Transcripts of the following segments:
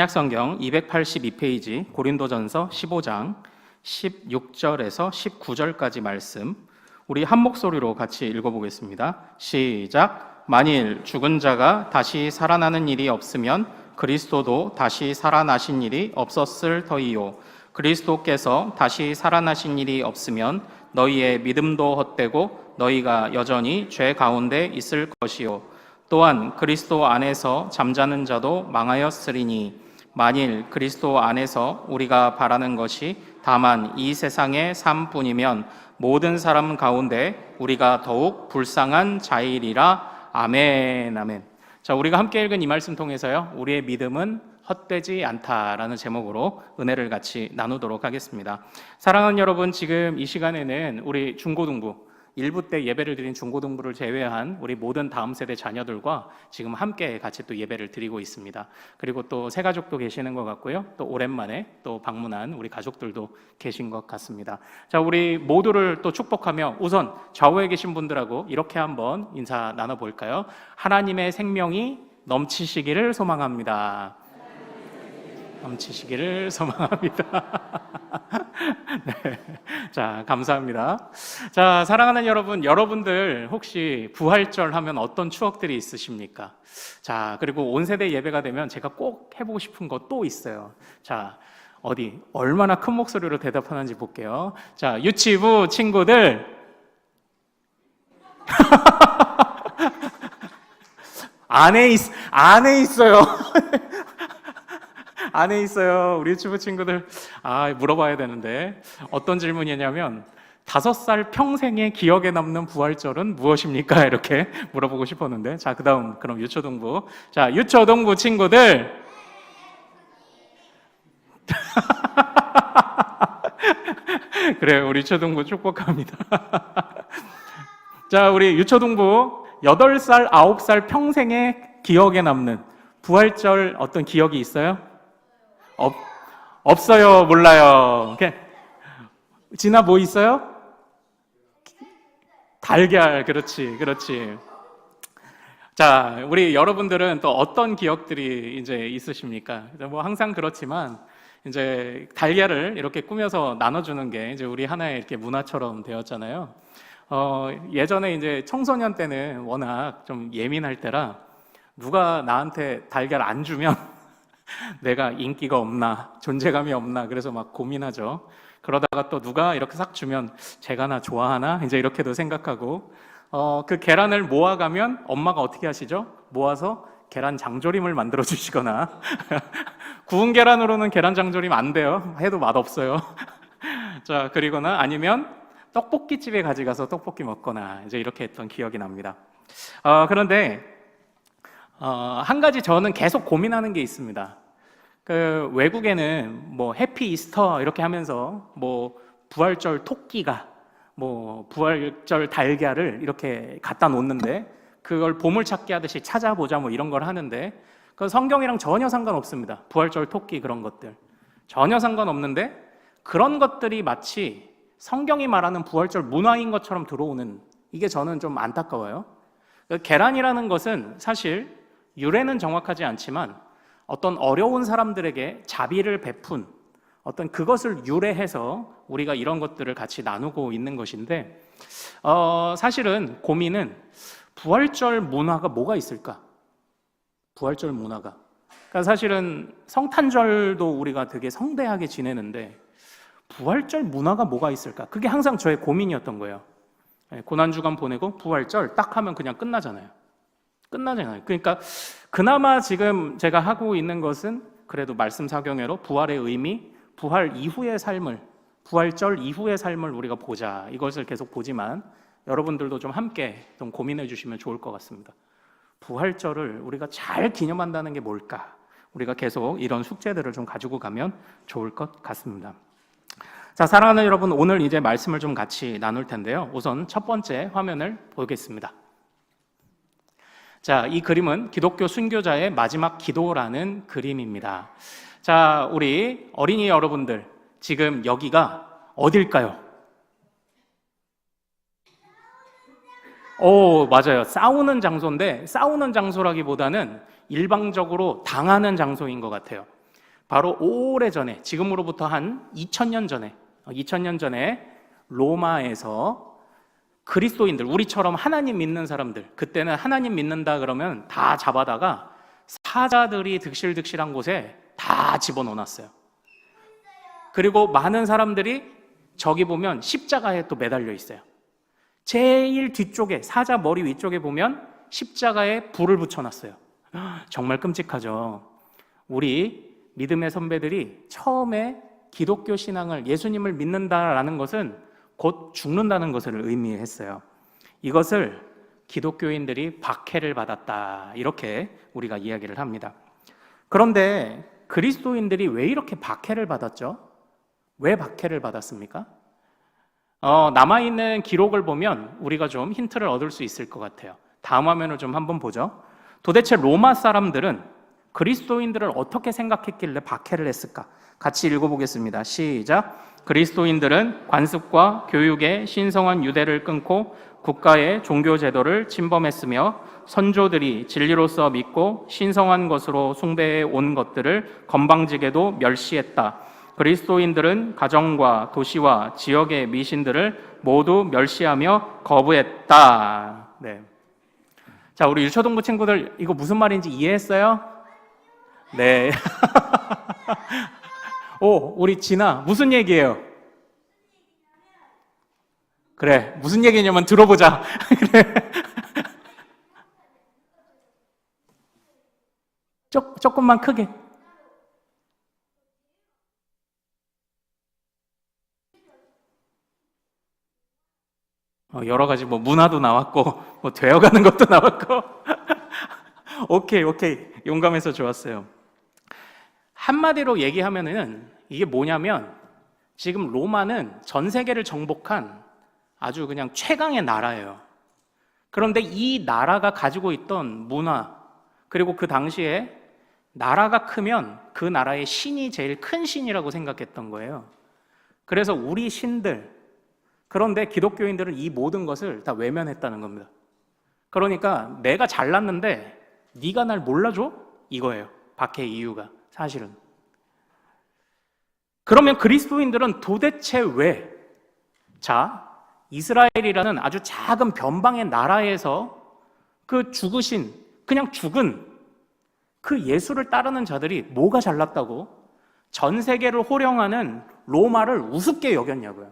신약성경 282페이지 고린도전서 15장 16절에서 19절까지 말씀 우리 한 목소리로 같이 읽어보겠습니다. 시작. 만일 죽은 자가 다시 살아나는 일이 없으면 그리스도도 다시 살아나신 일이 없었을 터이요. 그리스도께서 다시 살아나신 일이 없으면 너희의 믿음도 헛되고 너희가 여전히 죄 가운데 있을 것이요. 또한 그리스도 안에서 잠자는 자도 망하였으리니 만일 그리스도 안에서 우리가 바라는 것이 다만 이 세상의 삶뿐이면 모든 사람 가운데 우리가 더욱 불쌍한 자이리라. 아멘. 아멘. 자, 우리가 함께 읽은 이 말씀 통해서요, 우리의 믿음은 헛되지 않다라는 제목으로 은혜를 같이 나누도록 하겠습니다. 사랑하는 여러분, 지금 이 시간에는 우리 중고등부 1부 때 예배를 드린 중고등부를 제외한 우리 모든 다음 세대 자녀들과 지금 함께 같이 또 예배를 드리고 있습니다. 그리고 또 새 가족도 계시는 것 같고요. 또 오랜만에 또 방문한 우리 가족들도 계신 것 같습니다. 자, 우리 모두를 또 축복하며 우선 좌우에 계신 분들하고 이렇게 한번 인사 나눠볼까요? 하나님의 생명이 넘치시기를 소망합니다. 넘치시기를 소망합니다. 네. 자, 감사합니다. 자, 사랑하는 여러분, 여러분들 혹시 부활절 하면 어떤 추억들이 있으십니까? 자, 그리고 온 세대 예배가 되면 제가 꼭 해보고 싶은 거 또 있어요. 자, 어디 얼마나 큰 목소리로 대답하는지 볼게요. 자, 유치부 친구들 안에 있어요. 안에 있어요. 우리 유튜브 친구들. 물어봐야 되는데 어떤 질문이냐면 5살 평생의 기억에 남는 부활절은 무엇입니까? 이렇게 물어보고 싶었는데, 자, 그 다음 그럼 유초등부. 자, 유초등부 친구들. 그래, 우리 유초등부 축복합니다. 자, 우리 유초등부 8살, 9살 평생의 기억에 남는 부활절 어떤 기억이 있어요? 없어요. 몰라요. 진아 뭐 있어요? 달걀. 그렇지. 자, 우리 여러분들은 또 어떤 기억들이 이제 있으십니까? 뭐 항상 그렇지만 이제 달걀을 이렇게 꾸며서 나눠주는 게 이제 우리 하나의 이렇게 문화처럼 되었잖아요. 예전에 이제 청소년 때는 워낙 좀 예민할 때라 누가 나한테 달걀 안 주면 내가 인기가 없나, 존재감이 없나, 그래서 막 고민하죠. 그러다가 또 누가 이렇게 싹 주면 제가 나 좋아하나? 이제 이렇게도 생각하고, 그 계란을 모아가면 엄마가 어떻게 하시죠? 모아서 계란 장조림을 만들어 주시거나, 구운 계란으로는 계란 장조림 안 돼요. 해도 맛없어요. 자, 그리거나 아니면 떡볶이집에 가져가서 떡볶이 먹거나, 이제 이렇게 했던 기억이 납니다. 그런데, 한 가지 저는 계속 고민하는 게 있습니다. 그 외국에는 뭐 해피 이스터 이렇게 하면서 뭐 부활절 토끼가 뭐 부활절 달걀을 이렇게 갖다 놓는데 그걸 보물찾기 하듯이 찾아보자 뭐 이런 걸 하는데 그 성경이랑 전혀 상관없습니다. 부활절 토끼 그런 것들 전혀 상관없는데 그런 것들이 마치 성경이 말하는 부활절 문화인 것처럼 들어오는, 이게 저는 좀 안타까워요. 계란이라는 것은 사실 유래는 정확하지 않지만 어떤 어려운 사람들에게 자비를 베푼 어떤 그것을 유래해서 우리가 이런 것들을 같이 나누고 있는 것인데, 사실은 고민은 부활절 문화가 뭐가 있을까? 부활절 문화가. 그러니까 사실은 성탄절도 우리가 되게 성대하게 지내는데 부활절 문화가 뭐가 있을까? 그게 항상 저의 고민이었던 거예요. 고난주간 보내고 부활절 딱 하면 그냥 끝나잖아요. 그러니까 그나마 지금 제가 하고 있는 것은 그래도 말씀 사경회로 부활의 의미, 부활 이후의 삶을, 부활절 이후의 삶을 우리가 보자, 이것을 계속 보지만 여러분들도 좀 함께 좀 고민해 주시면 좋을 것 같습니다. 부활절을 우리가 잘 기념한다는 게 뭘까? 우리가 계속 이런 숙제들을 좀 가지고 가면 좋을 것 같습니다. 자, 사랑하는 여러분, 오늘 이제 말씀을 좀 같이 나눌 텐데요. 우선 첫 번째 화면을 보겠습니다. 자, 이 그림은 기독교 순교자의 마지막 기도라는 그림입니다. 자, 우리 어린이 여러분들, 지금 여기가 어딜까요? 맞아요. 싸우는 장소인데 싸우는 장소라기보다는 일방적으로 당하는 장소인 것 같아요. 바로 오래전에, 지금으로부터 한 2000년 전에 로마에서 그리스도인들, 우리처럼 하나님 믿는 사람들, 그때는 하나님 믿는다 그러면 다 잡아다가 사자들이 득실득실한 곳에 다 집어넣어놨어요. 그리고 많은 사람들이 저기 보면 십자가에 또 매달려 있어요. 제일 뒤쪽에, 사자 머리 위쪽에 보면 십자가에 불을 붙여놨어요. 정말 끔찍하죠. 우리 믿음의 선배들이 처음에 기독교 신앙을, 예수님을 믿는다라는 것은 곧 죽는다는 것을 의미했어요. 이것을 기독교인들이 박해를 받았다, 이렇게 우리가 이야기를 합니다. 그런데 그리스도인들이 왜 이렇게 박해를 받았죠? 왜 박해를 받았습니까? 남아있는 기록을 보면 우리가 좀 힌트를 얻을 수 있을 것 같아요. 다음 화면을 좀 한번 보죠. 도대체 로마 사람들은 그리스도인들을 어떻게 생각했길래 박해를 했을까? 같이 읽어보겠습니다. 시작. 그리스도인들은 관습과 교육의 신성한 유대를 끊고 국가의 종교 제도를 침범했으며 선조들이 진리로서 믿고 신성한 것으로 숭배해 온 것들을 건방지게도 멸시했다. 그리스도인들은 가정과 도시와 지역의 미신들을 모두 멸시하며 거부했다. 네. 자, 우리 유초동부 친구들 이거 무슨 말인지 이해했어요? 네. 오, 우리 진아 무슨 얘기예요? 그래, 무슨 얘기냐면 들어보자. 그래. 조금만 크게. 여러 가지 뭐 문화도 나왔고 뭐 되어가는 것도 나왔고. 오케이 용감해서 좋았어요. 한마디로 얘기하면은 이게 뭐냐면 지금 로마는 전 세계를 정복한 아주 그냥 최강의 나라예요. 그런데 이 나라가 가지고 있던 문화, 그리고 그 당시에 나라가 크면 그 나라의 신이 제일 큰 신이라고 생각했던 거예요. 그래서 우리 신들, 그런데 기독교인들은 이 모든 것을 다 외면했다는 겁니다. 그러니까 내가 잘났는데 네가 날 몰라줘? 이거예요. 박해의 이유가 사실은. 그러면 그리스도인들은 도대체 왜, 자, 이스라엘이라는 아주 작은 변방의 나라에서 그 죽으신, 그냥 죽은 그 예수를 따르는 자들이 뭐가 잘났다고 전 세계를 호령하는 로마를 우습게 여겼냐고요.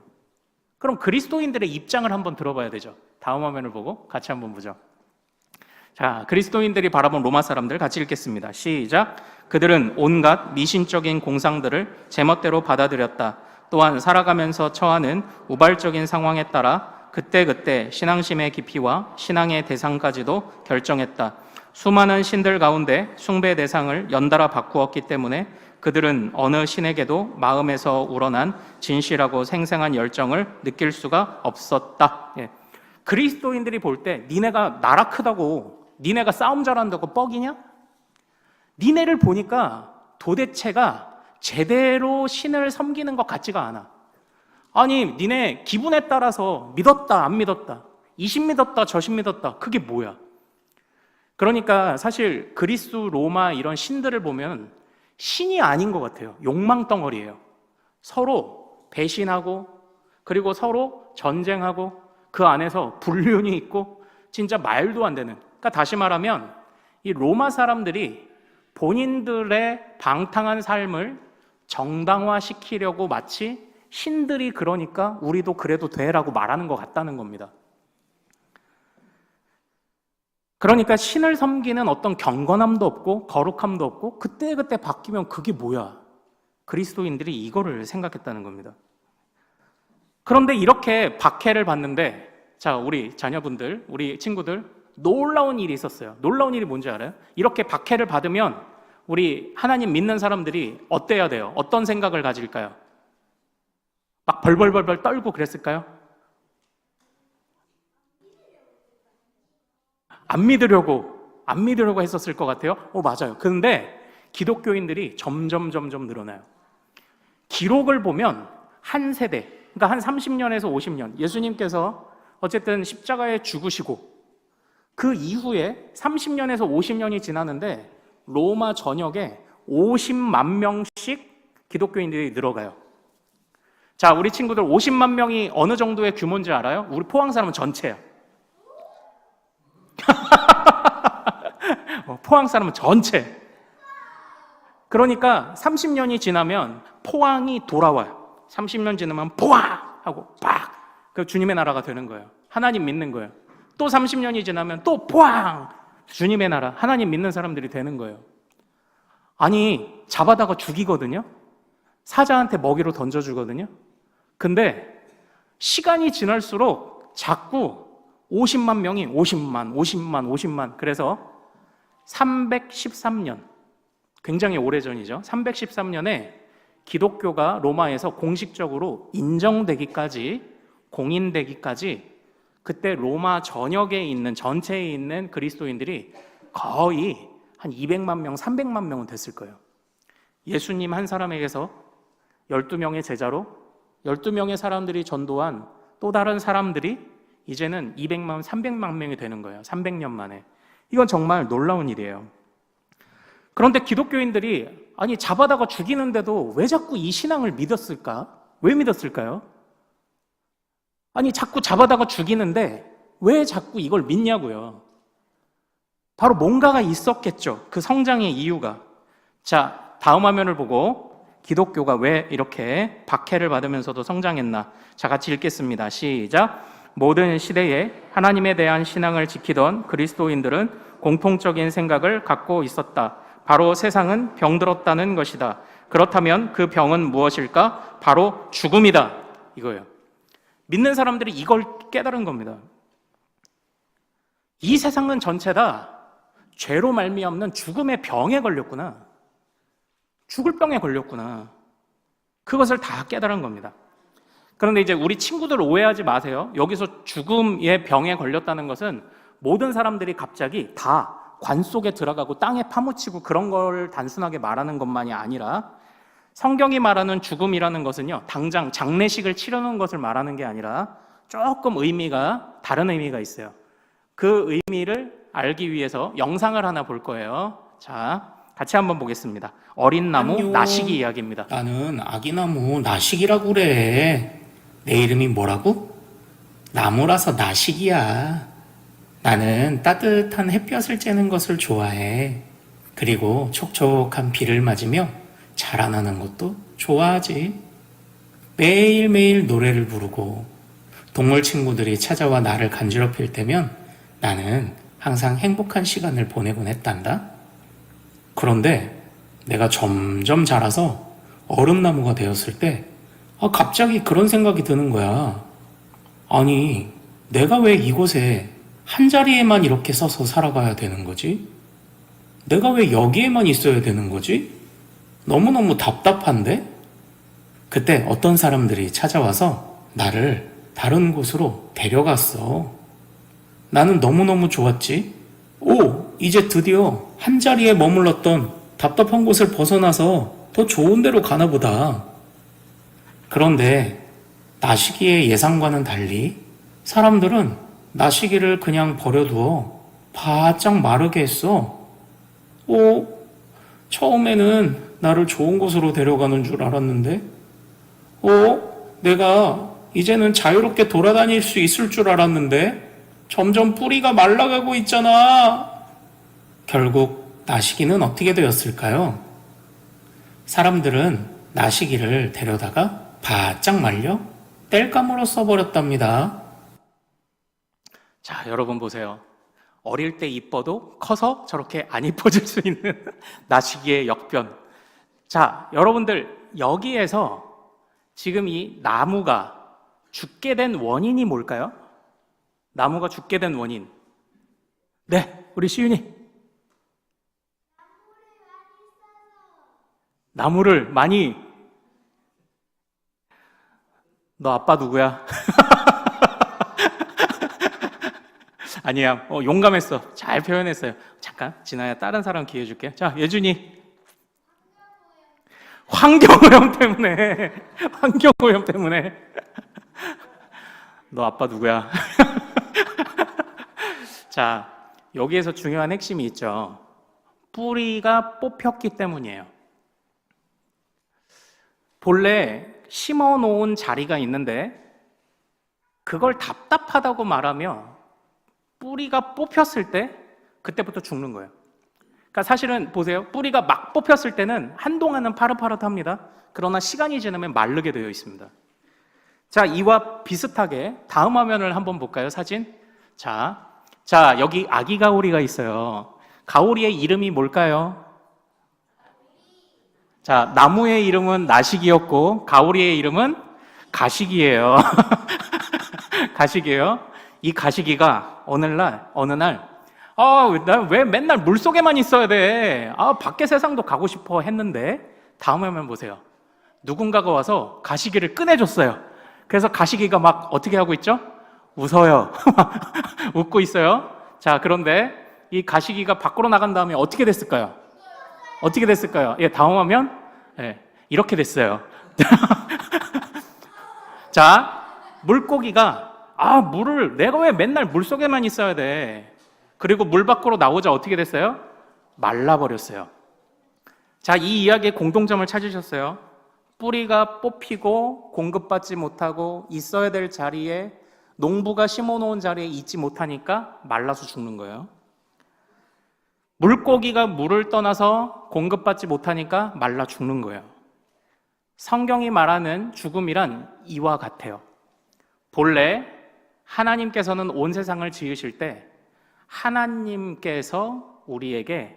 그럼 그리스도인들의 입장을 한번 들어봐야 되죠. 다음 화면을 보고 같이 한번 보죠. 자, 그리스도인들이 바라본 로마 사람들 같이 읽겠습니다. 시작. 그들은 온갖 미신적인 공상들을 제멋대로 받아들였다. 또한 살아가면서 처하는 우발적인 상황에 따라 그때그때 신앙심의 깊이와 신앙의 대상까지도 결정했다. 수많은 신들 가운데 숭배 대상을 연달아 바꾸었기 때문에 그들은 어느 신에게도 마음에서 우러난 진실하고 생생한 열정을 느낄 수가 없었다. 예. 그리스도인들이 볼 때 니네가 나라 크다고, 니네가 싸움 잘한다고 뻑이냐? 니네를 보니까 도대체가 제대로 신을 섬기는 것 같지가 않아. 아니, 니네 기분에 따라서 믿었다 안 믿었다, 이신 믿었다 저신 믿었다, 그게 뭐야? 그러니까 사실 그리스 로마 이런 신들을 보면 신이 아닌 것 같아요. 욕망덩어리예요. 서로 배신하고, 그리고 서로 전쟁하고, 그 안에서 불륜이 있고, 진짜 말도 안 되는. 그러니까 다시 말하면 이 로마 사람들이 본인들의 방탕한 삶을 정당화시키려고 마치 신들이 그러니까 우리도 그래도 돼라고 말하는 것 같다는 겁니다. 그러니까 신을 섬기는 어떤 경건함도 없고 거룩함도 없고 그때그때 바뀌면 그게 뭐야? 그리스도인들이 이거를 생각했다는 겁니다. 그런데 이렇게 박해를 받는데, 자, 우리 자녀분들, 우리 친구들, 놀라운 일이 있었어요. 놀라운 일이 뭔지 알아요? 이렇게 박해를 받으면 우리 하나님 믿는 사람들이 어때야 돼요? 어떤 생각을 가질까요? 막 벌벌벌벌 떨고 그랬을까요? 안 믿으려고 했었을 것 같아요. 맞아요. 그런데 기독교인들이 점점 늘어나요. 기록을 보면 한 세대, 그러니까 한 30년에서 50년, 예수님께서 어쨌든 십자가에 죽으시고 그 이후에 30년에서 50년이 지나는데 로마 전역에 50만 명씩 기독교인들이 늘어가요. 자, 우리 친구들 50만 명이 어느 정도의 규모인지 알아요? 우리 포항 사람은 전체야. 포항 사람은 전체. 그러니까 30년이 지나면 포항이 돌아와요. 30년 지나면 포항! 하고 팍! 그 주님의 나라가 되는 거예요. 하나님 믿는 거예요. 또 30년이 지나면 또 포항! 주님의 나라, 하나님 믿는 사람들이 되는 거예요. 아니, 잡아다가 죽이거든요. 사자한테 먹이로 던져주거든요. 근데 시간이 지날수록 자꾸 50만 명이 50만 그래서 313년, 굉장히 오래전이죠. 313년에 기독교가 로마에서 공식적으로 인정되기까지, 공인되기까지 그때 로마 전역에 있는, 전체에 있는 그리스도인들이 거의 한 200만 명, 300만 명은 됐을 거예요. 예수님 한 사람에게서 12명의 제자로 12명의 사람들이 전도한 또 다른 사람들이 이제는 200만, 300만 명이 되는 거예요. 300년 만에. 이건 정말 놀라운 일이에요. 그런데 기독교인들이 아니 잡아다가 죽이는데도 왜 자꾸 이 신앙을 믿었을까? 왜 믿었을까요? 아니 자꾸 잡아다가 죽이는데 왜 자꾸 이걸 믿냐고요. 바로 뭔가가 있었겠죠. 그 성장의 이유가. 자, 다음 화면을 보고 기독교가 왜 이렇게 박해를 받으면서도 성장했나? 자, 같이 읽겠습니다. 시작. 모든 시대에 하나님에 대한 신앙을 지키던 그리스도인들은 공통적인 생각을 갖고 있었다. 바로 세상은 병들었다는 것이다. 그렇다면 그 병은 무엇일까? 바로 죽음이다. 이거예요. 믿는 사람들이 이걸 깨달은 겁니다. 이 세상은 전체 다 죄로 말미암는 죽음의 병에 걸렸구나. 죽을 병에 걸렸구나. 그것을 다 깨달은 겁니다. 그런데 이제 우리 친구들 오해하지 마세요. 여기서 죽음의 병에 걸렸다는 것은 모든 사람들이 갑자기 다 관 속에 들어가고 땅에 파묻히고 그런 걸 단순하게 말하는 것만이 아니라 성경이 말하는 죽음이라는 것은요, 당장 장례식을 치르는 것을 말하는 게 아니라 조금 다른 의미가 있어요. 그 의미를 알기 위해서 영상을 하나 볼 거예요. 자, 같이 한번 보겠습니다. 어린 나무 안녕. 나시기 이야기입니다. 나는 아기나무 나식이라고 그래. 내 이름이 뭐라고? 나무라서 나식이야. 나는 따뜻한 햇볕을 쬐는 것을 좋아해. 그리고 촉촉한 비를 맞으며 자라나는 것도 좋아하지. 매일매일 노래를 부르고 동물 친구들이 찾아와 나를 간지럽힐 때면 나는 항상 행복한 시간을 보내곤 했단다. 그런데 내가 점점 자라서 얼음나무가 되었을 때 갑자기 그런 생각이 드는 거야. 아니, 내가 왜 이곳에 한 자리에만 이렇게 서서 살아가야 되는 거지? 내가 왜 여기에만 있어야 되는 거지? 너무너무 답답한데? 그때 어떤 사람들이 찾아와서 나를 다른 곳으로 데려갔어. 나는 너무너무 좋았지. 이제 드디어 한 자리에 머물렀던 답답한 곳을 벗어나서 더 좋은 데로 가나 보다. 그런데 나시기의 예상과는 달리 사람들은 나시기를 그냥 버려두어 바짝 마르게 했어. 처음에는 나를 좋은 곳으로 데려가는 줄 알았는데, 내가 이제는 자유롭게 돌아다닐 수 있을 줄 알았는데, 점점 뿌리가 말라가고 있잖아. 결국 나시기는 어떻게 되었을까요? 사람들은 나시기를 데려다가 바짝 말려 땔감으로 써버렸답니다. 자, 여러분 보세요. 어릴 때 이뻐도 커서 저렇게 안 이뻐질 수 있는 나시기의 역변. 자, 여러분들 여기에서 지금 이 나무가 죽게 된 원인이 뭘까요? 나무가 죽게 된 원인. 네, 우리 시윤이. 나무를 많이. 너 아빠 누구야? 아니야. 용감했어. 잘 표현했어요. 잠깐, 진아야, 다른 사람 기회 줄게. 자, 예준이. 환경오염 때문에. 환경오염 때문에. 너 아빠 누구야? 자, 여기에서 중요한 핵심이 있죠. 뿌리가 뽑혔기 때문이에요. 본래 심어 놓은 자리가 있는데 그걸 답답하다고 말하며 뿌리가 뽑혔을 때 그때부터 죽는 거예요. 그러니까 사실은 보세요. 뿌리가 막 뽑혔을 때는 한동안은 파릇파릇합니다. 그러나 시간이 지나면 마르게 되어 있습니다. 자, 이와 비슷하게 다음 화면을 한번 볼까요? 사진. 자, 여기 아기 가오리가 있어요. 가오리의 이름이 뭘까요? 자, 나무의 이름은 나식이었고 가오리의 이름은 가식이에요. 가식이에요. 이 가식이가 어느 날 나 왜 맨날 물속에만 있어야 돼? 밖에 세상도 가고 싶어 했는데 다음 화면 보세요. 누군가가 와서 가시기를 꺼내줬어요. 그래서 가시기가 막 어떻게 하고 있죠? 웃어요. 웃고 있어요. 자, 그런데 이 가시기가 밖으로 나간 다음에 어떻게 됐을까요? 어떻게 됐을까요? 예, 다음 화면. 예, 이렇게 됐어요. 자, 물고기가 내가 왜 맨날 물속에만 있어야 돼? 그리고 물 밖으로 나오자 어떻게 됐어요? 말라버렸어요. 자, 이 이야기의 공통점을 찾으셨어요? 뿌리가 뽑히고 공급받지 못하고 있어야 될 자리에 농부가 심어놓은 자리에 있지 못하니까 말라서 죽는 거예요. 물고기가 물을 떠나서 공급받지 못하니까 말라 죽는 거예요. 성경이 말하는 죽음이란 이와 같아요. 본래 하나님께서는 온 세상을 지으실 때 하나님께서 우리에게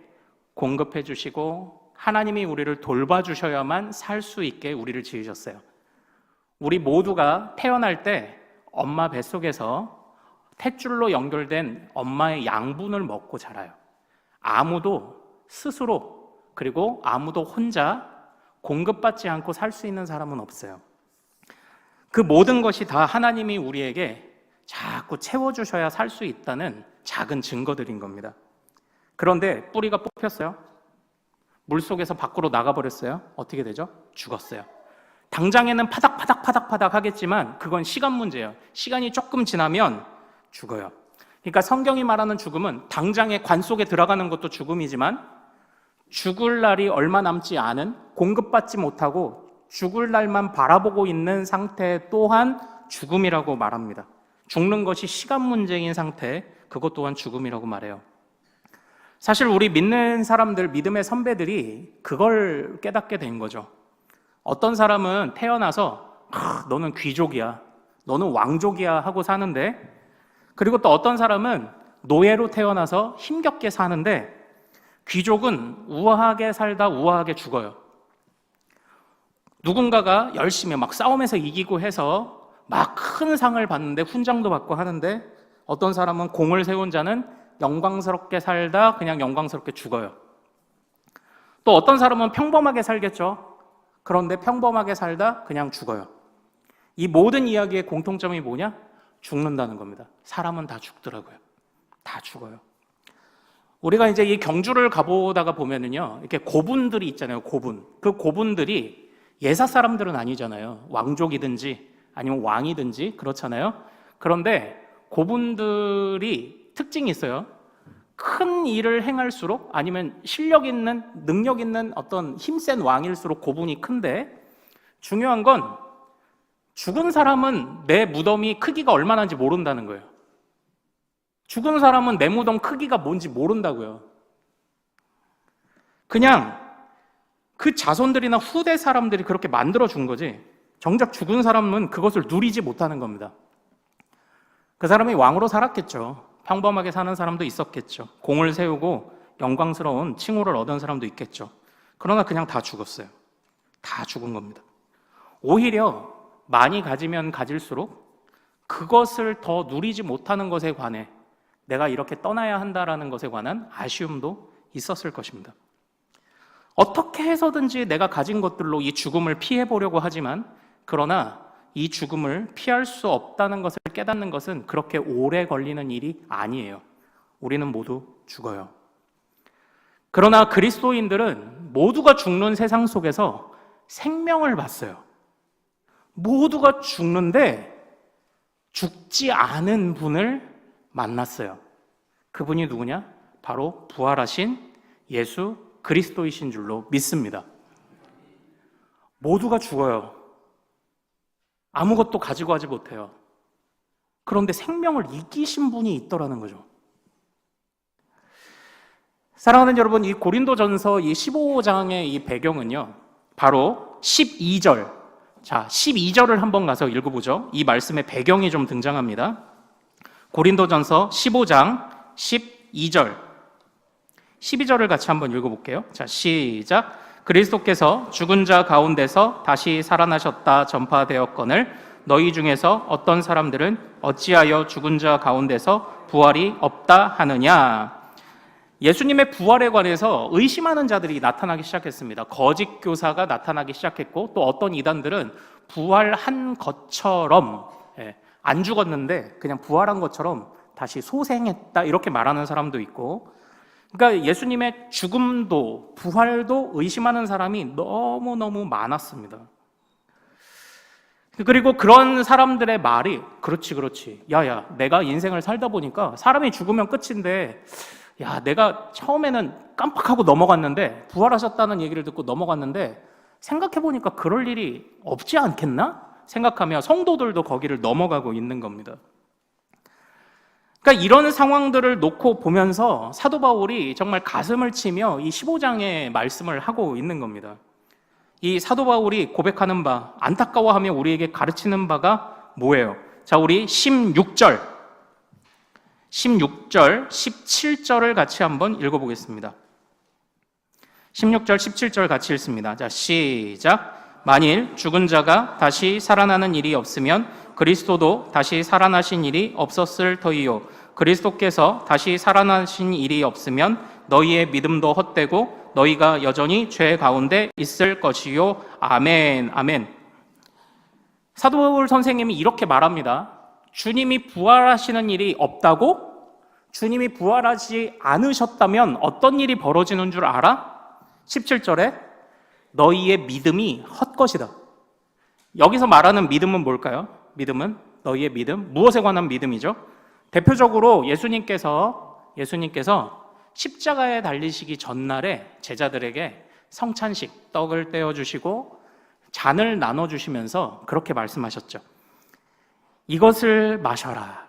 공급해 주시고 하나님이 우리를 돌봐주셔야만 살 수 있게 우리를 지으셨어요. 우리 모두가 태어날 때 엄마 뱃속에서 탯줄로 연결된 엄마의 양분을 먹고 자라요. 아무도 스스로 그리고 아무도 혼자 공급받지 않고 살 수 있는 사람은 없어요. 그 모든 것이 다 하나님이 우리에게 자꾸 채워주셔야 살 수 있다는 작은 증거들인 겁니다. 그런데 뿌리가 뽑혔어요. 물속에서 밖으로 나가버렸어요. 어떻게 되죠? 죽었어요. 당장에는 파닥파닥 하겠지만 그건 시간 문제예요. 시간이 조금 지나면 죽어요. 그러니까 성경이 말하는 죽음은 당장에 관 속에 들어가는 것도 죽음이지만 죽을 날이 얼마 남지 않은 공급받지 못하고 죽을 날만 바라보고 있는 상태 또한 죽음이라고 말합니다. 죽는 것이 시간 문제인 상태, 그것 또한 죽음이라고 말해요. 사실 우리 믿는 사람들, 믿음의 선배들이 그걸 깨닫게 된 거죠. 어떤 사람은 태어나서 너는 귀족이야, 너는 왕족이야 하고 사는데, 그리고 또 어떤 사람은 노예로 태어나서 힘겹게 사는데 귀족은 우아하게 살다 우아하게 죽어요. 누군가가 열심히 막 싸움에서 이기고 해서 막 큰 상을 받는데 훈장도 받고 하는데 어떤 사람은 공을 세운 자는 영광스럽게 살다 그냥 영광스럽게 죽어요. 또 어떤 사람은 평범하게 살겠죠. 그런데 평범하게 살다 그냥 죽어요. 이 모든 이야기의 공통점이 뭐냐? 죽는다는 겁니다. 사람은 다 죽더라고요. 다 죽어요. 우리가 이제 이 경주를 가보다가 보면은요, 이렇게 고분들이 있잖아요. 고분. 그 고분들이 예사 사람들은 아니잖아요. 왕족이든지 아니면 왕이든지 그렇잖아요. 그런데 고분들이 특징이 있어요. 큰 일을 행할수록 아니면 실력 있는, 능력 있는 어떤 힘센 왕일수록 고분이 큰데 중요한 건 죽은 사람은 내 무덤이 크기가 얼마나인지 모른다는 거예요. 죽은 사람은 내 무덤 크기가 뭔지 모른다고요. 그냥 그 자손들이나 후대 사람들이 그렇게 만들어준 거지 정작 죽은 사람은 그것을 누리지 못하는 겁니다. 그 사람이 왕으로 살았겠죠. 평범하게 사는 사람도 있었겠죠. 공을 세우고 영광스러운 칭호를 얻은 사람도 있겠죠. 그러나 그냥 다 죽었어요. 다 죽은 겁니다. 오히려 많이 가지면 가질수록 그것을 더 누리지 못하는 것에 관해 내가 이렇게 떠나야 한다라는 것에 관한 아쉬움도 있었을 것입니다. 어떻게 해서든지 내가 가진 것들로 이 죽음을 피해보려고 하지만 그러나 이 죽음을 피할 수 없다는 것을 깨닫는 것은 그렇게 오래 걸리는 일이 아니에요. 우리는 모두 죽어요. 그러나 그리스도인들은 모두가 죽는 세상 속에서 생명을 봤어요. 모두가 죽는데 죽지 않은 분을 만났어요. 그분이 누구냐? 바로 부활하신 예수 그리스도이신 줄로 믿습니다. 모두가 죽어요. 아무것도 가지고 가지 못해요. 그런데 생명을 이기신 분이 있더라는 거죠. 사랑하는 여러분, 이 고린도전서 이 15장의 이 배경은요, 바로 12절. 자, 12절을 한번 가서 읽어보죠. 이 말씀의 배경이 좀 등장합니다. 고린도전서 15장 12절. 12절을 같이 한번 읽어볼게요. 자, 시작. 그리스도께서 죽은 자 가운데서 다시 살아나셨다 전파되었거늘 너희 중에서 어떤 사람들은 어찌하여 죽은 자 가운데서 부활이 없다 하느냐. 예수님의 부활에 관해서 의심하는 자들이 나타나기 시작했습니다. 거짓 교사가 나타나기 시작했고, 또 어떤 이단들은 부활한 것처럼, 안 죽었는데 그냥 부활한 것처럼 다시 소생했다 이렇게 말하는 사람도 있고, 그러니까 예수님의 죽음도 부활도 의심하는 사람이 너무너무 많았습니다. 그리고 그런 사람들의 말이 그렇지 야야, 내가 인생을 살다 보니까 사람이 죽으면 끝인데, 야, 내가 처음에는 깜빡하고 넘어갔는데, 부활하셨다는 얘기를 듣고 넘어갔는데 생각해보니까 그럴 일이 없지 않겠나? 생각하며 성도들도 거기를 넘어가고 있는 겁니다. 그러니까 이런 상황들을 놓고 보면서 사도 바울이 정말 가슴을 치며 이 15장의 말씀을 하고 있는 겁니다. 이 사도 바울이 고백하는 바, 안타까워하며 우리에게 가르치는 바가 뭐예요? 자, 우리 16절, 17절을 같이 한번 읽어보겠습니다. 16절, 17절 같이 읽습니다. 자, 시작. 만일 죽은 자가 다시 살아나는 일이 없으면 그리스도도 다시 살아나신 일이 없었을 터이요. 그리스도께서 다시 살아나신 일이 없으면 너희의 믿음도 헛되고 너희가 여전히 죄 가운데 있을 것이요. 아멘, 아멘. 사도 바울 선생님이 이렇게 말합니다. 주님이 부활하시는 일이 없다고? 주님이 부활하지 않으셨다면 어떤 일이 벌어지는 줄 알아? 17절에 너희의 믿음이 헛것이다. 여기서 말하는 믿음은 뭘까요? 믿음은 너희의 믿음, 무엇에 관한 믿음이죠? 대표적으로 예수님께서 십자가에 달리시기 전날에 제자들에게 성찬식, 떡을 떼어주시고 잔을 나눠주시면서 그렇게 말씀하셨죠. 이것을 마셔라.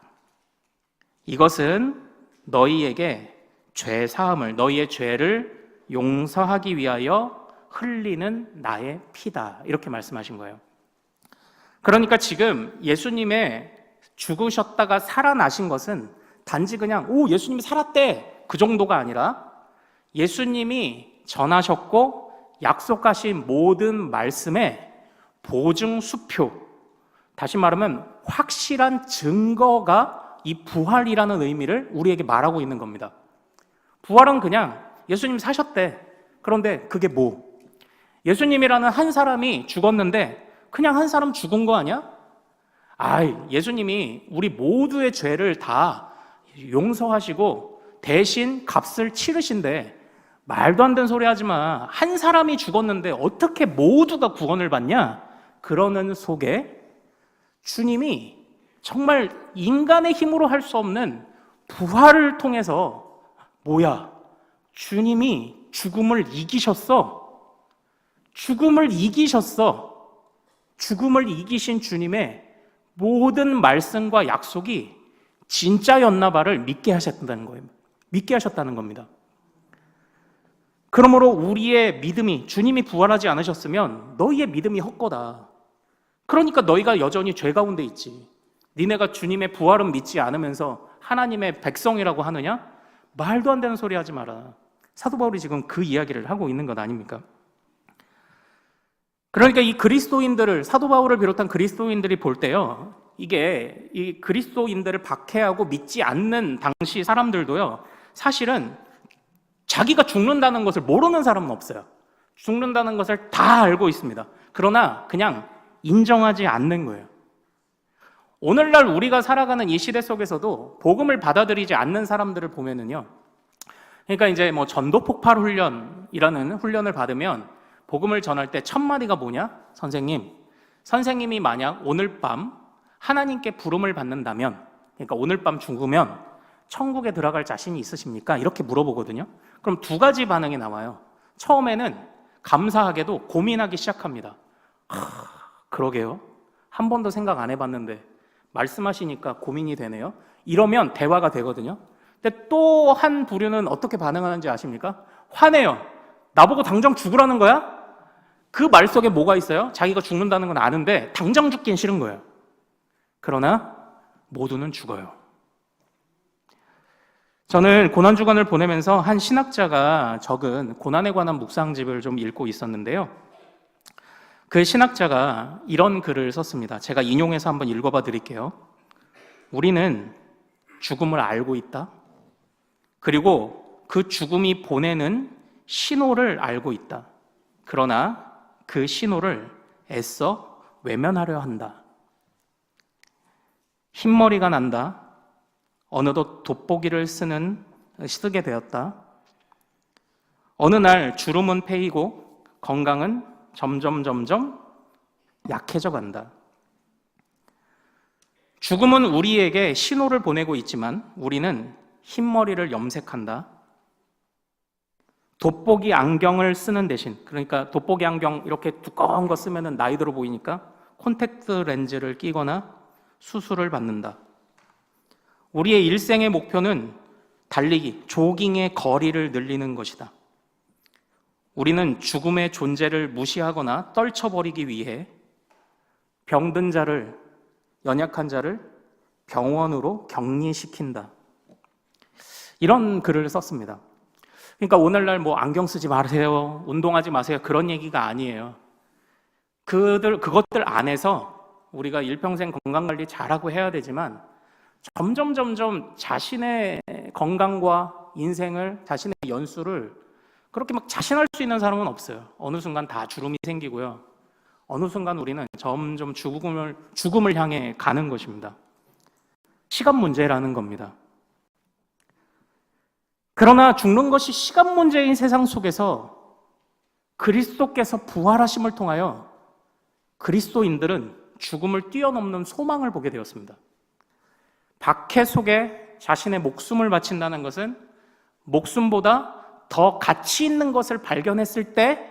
이것은 너희에게 죄 사함을, 너희의 죄를 용서하기 위하여 흘리는 나의 피다. 이렇게 말씀하신 거예요. 그러니까 지금 예수님의 죽으셨다가 살아나신 것은 단지 그냥 예수님이 살았대 그 정도가 아니라 예수님이 전하셨고 약속하신 모든 말씀의 보증 수표, 다시 말하면 확실한 증거가 이 부활이라는 의미를 우리에게 말하고 있는 겁니다. 부활은 그냥 예수님 사셨대. 그런데 그게 뭐? 예수님이라는 한 사람이 죽었는데 그냥 한 사람 죽은 거 아니야? 예수님이 우리 모두의 죄를 다 용서하시고 대신 값을 치르신대. 말도 안 되는 소리 하지 마. 한 사람이 죽었는데 어떻게 모두가 구원을 받냐? 그러는 속에 주님이 정말 인간의 힘으로 할 수 없는 부활을 통해서 주님이 죽음을 이기셨어. 죽음을 이기신 주님의 모든 말씀과 약속이 진짜였나 봐를 믿게 하셨다는 거예요. 믿게 하셨다는 겁니다. 그러므로 우리의 믿음이, 주님이 부활하지 않으셨으면 너희의 믿음이 헛거다. 그러니까 너희가 여전히 죄 가운데 있지. 니네가 주님의 부활은 믿지 않으면서 하나님의 백성이라고 하느냐? 말도 안 되는 소리 하지 마라. 사도 바울이 지금 그 이야기를 하고 있는 것 아닙니까? 그러니까 이 그리스도인들을, 사도 바울을 비롯한 그리스도인들이 볼 때요, 이게 이 그리스도인들을 박해하고 믿지 않는 당시 사람들도요, 사실은 자기가 죽는다는 것을 모르는 사람은 없어요. 죽는다는 것을 다 알고 있습니다. 그러나 그냥 인정하지 않는 거예요. 오늘날 우리가 살아가는 이 시대 속에서도 복음을 받아들이지 않는 사람들을 보면은요, 그러니까 이제 전도 폭발 훈련이라는 훈련을 받으면 복음을 전할 때 첫 마디가 뭐냐? 선생님이 만약 오늘 밤 하나님께 부름을 받는다면, 그러니까 오늘 밤 죽으면 천국에 들어갈 자신이 있으십니까? 이렇게 물어보거든요. 그럼 두 가지 반응이 나와요. 처음에는 감사하게도 고민하기 시작합니다. 그러게요. 한 번도 생각 안 해봤는데 말씀하시니까 고민이 되네요. 이러면 대화가 되거든요. 근데 또 한 부류는 어떻게 반응하는지 아십니까? 화내요. 나보고 당장 죽으라는 거야? 그 말 속에 뭐가 있어요? 자기가 죽는다는 건 아는데 당장 죽긴 싫은 거예요. 그러나 모두는 죽어요. 저는 고난주간을 보내면서 한 신학자가 적은 고난에 관한 묵상집을 좀 읽고 있었는데요. 그 신학자가 이런 글을 썼습니다. 제가 인용해서 한번 읽어봐 드릴게요. 우리는 죽음을 알고 있다. 그리고 그 죽음이 보내는 신호를 알고 있다. 그러나 그 신호를 애써 외면하려 한다. 흰머리가 난다. 어느덧 돋보기를 쓰게 되었다. 어느 날 주름은 패이고 건강은 점점 약해져 간다. 죽음은 우리에게 신호를 보내고 있지만 우리는 흰머리를 염색한다. 돋보기 안경을 쓰는 대신, 그러니까 돋보기 안경 이렇게 두꺼운 거 쓰면 나이 들어 보이니까 콘택트 렌즈를 끼거나 수술을 받는다. 우리의 일생의 목표는 달리기, 조깅의 거리를 늘리는 것이다. 우리는 죽음의 존재를 무시하거나 떨쳐버리기 위해 병든 자를, 연약한 자를 병원으로 격리시킨다. 이런 글을 썼습니다. 그러니까 오늘날 뭐 안경 쓰지 마세요, 운동하지 마세요, 그런 얘기가 아니에요. 그것들 안에서 우리가 일평생 건강관리 잘하고 해야 되지만 점점 자신의 건강과 인생을, 자신의 연수를 그렇게 막 자신할 수 있는 사람은 없어요. 어느 순간 다 주름이 생기고요. 어느 순간 우리는 점점 죽음을 향해 가는 것입니다. 시간 문제라는 겁니다. 그러나 죽는 것이 시간 문제인 세상 속에서 그리스도께서 부활하심을 통하여 그리스도인들은 죽음을 뛰어넘는 소망을 보게 되었습니다. 박해 속에 자신의 목숨을 바친다는 것은 목숨보다 더 가치 있는 것을 발견했을 때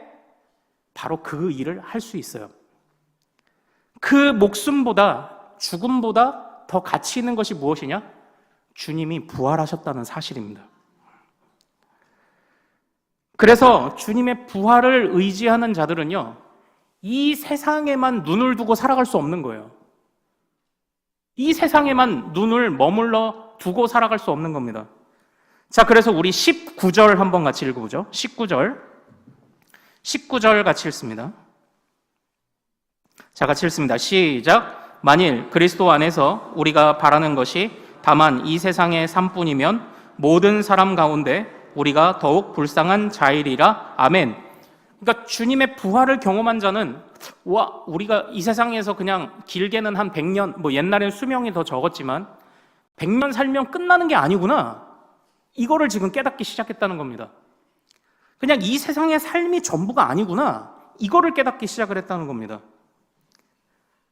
바로 그 일을 할 수 있어요. 그 목숨보다, 죽음보다 더 가치 있는 것이 무엇이냐? 주님이 부활하셨다는 사실입니다. 그래서 주님의 부활을 의지하는 자들은요, 이 세상에만 눈을 두고 살아갈 수 없는 거예요. 이 세상에만 눈을 머물러 두고 살아갈 수 없는 겁니다. 자, 그래서 우리 19절 한번 같이 읽어보죠. 19절 같이 읽습니다. 자, 같이 읽습니다. 시작. 만일 그리스도 안에서 우리가 바라는 것이 다만 이 세상의 삶뿐이면 모든 사람 가운데 우리가 더욱 불쌍한 자이리라. 아멘. 그러니까 주님의 부활을 경험한 자는 우리가 이 세상에서 그냥 길게는 한 100년, 뭐 옛날엔 수명이 더 적었지만 100년 살면 끝나는 게 아니구나. 이거를 지금 깨닫기 시작했다는 겁니다. 그냥 이 세상의 삶이 전부가 아니구나. 이거를 깨닫기 시작을 했다는 겁니다.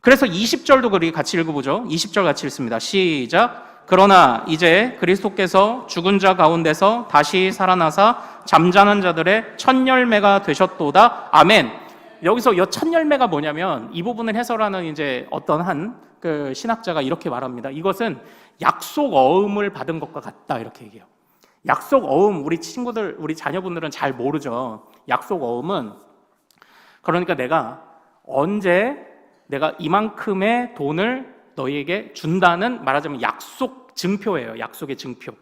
그래서 20절도 우리 같이 읽어보죠. 20절 같이 읽습니다. 시작. 그러나 이제 그리스도께서 죽은 자 가운데서 다시 살아나사 잠자는 자들의 첫 열매가 되셨도다. 아멘. 여기서 이 첫 열매가 뭐냐면 이 부분을 해설하는 이제 어떤 한 그 신학자가 이렇게 말합니다. 이것은 약속 어음을 받은 것과 같다, 이렇게 얘기해요. 약속 어음, 우리 친구들, 우리 자녀분들은 잘 모르죠. 약속 어음은 그러니까 언제 내가 이만큼의 돈을 너희에게 준다는, 말하자면 약속 증표예요. 약속의 증표.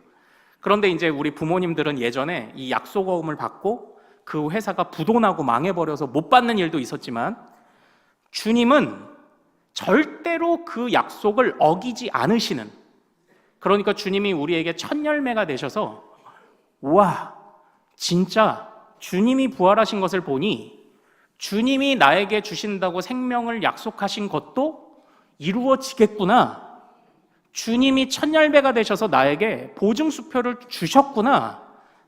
그런데 이제 우리 부모님들은 예전에 이 약속 어음을 받고 그 회사가 부도나고 망해버려서 못 받는 일도 있었지만 주님은 절대로 그 약속을 어기지 않으시는, 그러니까 주님이 우리에게 첫 열매가 되셔서 와, 진짜 주님이 부활하신 것을 보니 주님이 나에게 주신다고 생명을 약속하신 것도 이루어지겠구나. 주님이 첫 열매가 되셔서 나에게 보증수표를 주셨구나.